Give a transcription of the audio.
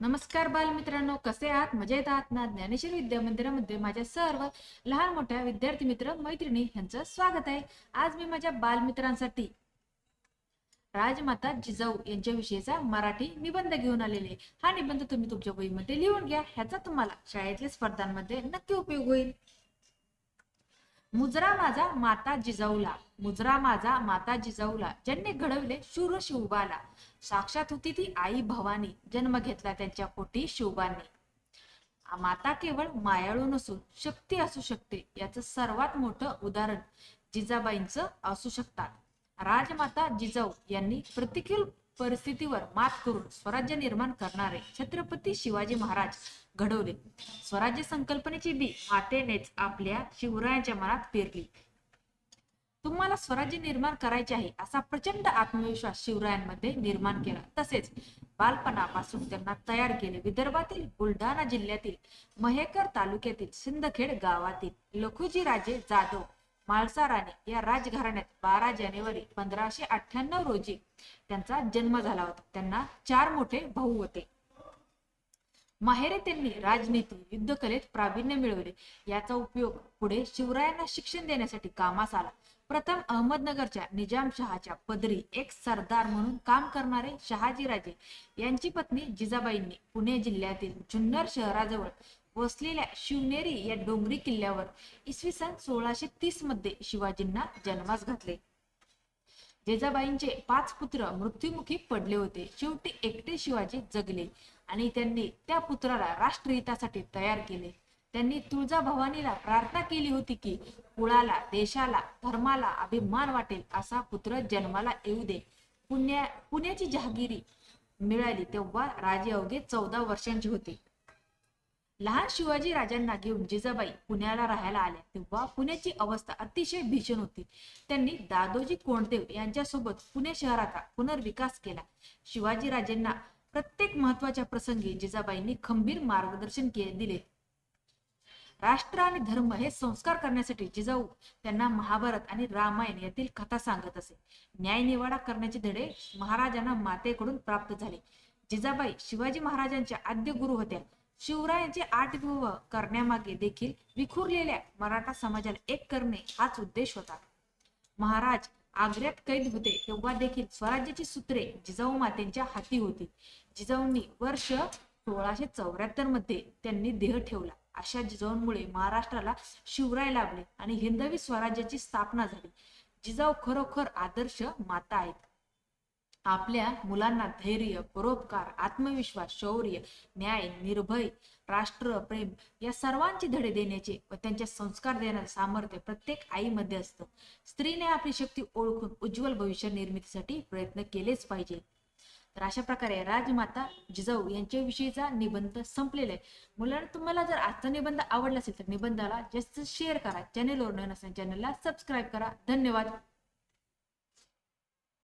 नमस्कार बालमित्रांनो, कसे आहात? मजेत आहात ना? ज्ञानेश्वर विद्या मंदिरामध्ये माझ्या सर्व लहान मोठ्या विद्यार्थी मित्र मैत्रिणी यांचं स्वागत आहे. आज मी माझ्या बालमित्रांसाठी राजमाता जिजाऊ यांच्याविषयीचा मराठी निबंध घेऊन आलेले. हा निबंध तुम्ही तुमच्या वहीमध्ये लिहून घ्या. ह्याचा तुम्हाला शाळेतल्या स्पर्धांमध्ये नक्की उपयोग होईल. मुजरा माझा माता जिजाऊला, मुजरा माझा माता जिजाऊला, ज्यांनी घडवले शूर शिवबाला. साक्षात होती ती आई भवानी, जन्म घेतला त्यांच्या पोटी शिवबांनी. माता केवळ मायाळू नसून शक्ती असू शकते, याचं सर्वात मोठं उदाहरण जिजाबाईंचं असू शकतात. राजमाता जिजाऊ यांनी प्रतिकूल परिस्थितीवर मात करून स्वराज्य निर्माण करणारे छत्रपती शिवाजी महाराज घडवले. स्वराज्य संकल्पनेची बी मातेनेच आपल्या शिवरायांच्या मनात पेरली. तुम्हाला स्वराज्य निर्माण करायचे आहे असा प्रचंड आत्मविश्वास शिवरायांमध्ये निर्माण केला. तसेच बालपणापासून त्यांना तयार केले. विदर्भातील बुलढाणा जिल्ह्यातील महेकर तालुक्यातील सिंदखेड गावातील लखुजी राजे जाधव माळसा राणे या राजघराण्यात 12 जानेवारी 1598 रोजी त्यांचा जन्म झाला होता. त्यांना 4 मोठे भाऊ होते. माहेरे त्यांनी राजनीती युद्धकलेत प्रावीण्य मिळवले. याचा उपयोग पुढे शिवरायांना शिक्षण देण्यासाठी कामास आला. प्रथम अहमदनगरच्या निजामशहाच्या पदरी एक सरदार म्हणून काम करणारे शहाजीराजे यांची पत्नी जिजाबाईंनी पुणे जिल्ह्यातील जुन्नर शहराजवळ वसलेल्या शिवनेरी या डोंगरी किल्ल्यावर इसवी सन 1630 मध्ये शिवाजींना जन्मास घातले. जिजाबाईंचे 5 पुत्र मृत्युमुखी पडले होते. शेवटी एकटे शिवाजी जगले आणि त्यांनी त्या पुत्राला राष्ट्रहितासाठी तयार केले. त्यांनी तुळजाभवानीला प्रार्थना केली होती की कुळाला, देशाला, धर्माला अभिमान वाटेल असा पुत्र जन्माला येऊ दे. पुण्याची जहागिरी मिळाली तेव्हा राजे अवघे 14 वर्षांचे होते. लहान शिवाजी राजांना घेऊन जिजाबाई पुण्याला राहायला आल्या तेव्हा पुण्याची अवस्था अतिशय भीषण होती. त्यांनी दादोजी कोंडदेव यांच्यासोबत पुणे शहराचा पुनर्विकास केला. शिवाजी राजांना प्रत्येक महत्वाच्या प्रसंगी जिजाबाईंनी खंबीर मार्गदर्शन दिले. राष्ट्र आणि धर्म हे संस्कार करण्यासाठी जिजाऊ त्यांना महाभारत आणि रामायण यातील कथा सांगत असे. न्यायनिवाडा करण्याचे धडे महाराजांना मातेकडून प्राप्त झाले. जिजाबाई शिवाजी महाराजांच्या आद्य गुरु होत्या. शिवरायांचे 8 विवाह करण्यामागे देखील विखुरलेल्या मराठा समाजाला एक करणे हाच उद्देश होता. महाराज आग्र्यात कैद होते तेव्हा देखील स्वराज्याची सूत्रे जिजाऊ मातेंच्या हाती होती. जिजाऊंनी वर्ष 1674 मध्ये त्यांनी देह ठेवला. अशा जिजाऊंमुळे महाराष्ट्राला शिवराय लाभले आणि हिंदवी स्वराज्याची स्थापना झाली. जिजाऊ खरोखर आदर्श माता आहेत. आपल्या मुलांना धैर्य, परोपकार, आत्मविश्वास, शौर्य, न्याय, निर्भय, राष्ट्रप्रेम या सर्वांचे धडे देण्याचे व त्यांचे संस्कार देण्याचे सामर्थ्य प्रत्येक आईमध्ये असतं. स्त्रीने आपली शक्ती ओळखून उज्ज्वल भविष्य निर्मितीसाठी प्रयत्न केलेच पाहिजे. तर अशा प्रकारे राजमाता जिजाऊ यांच्याविषयीचा निबंध संपलेला आहे. मुलांना तुम्हाला जर आजचा निबंध आवडला असेल तर निबंधाला जास्त शेअर करा. चॅनेलवर नवीन असेल चॅनेलला सबस्क्राईब करा. धन्यवाद.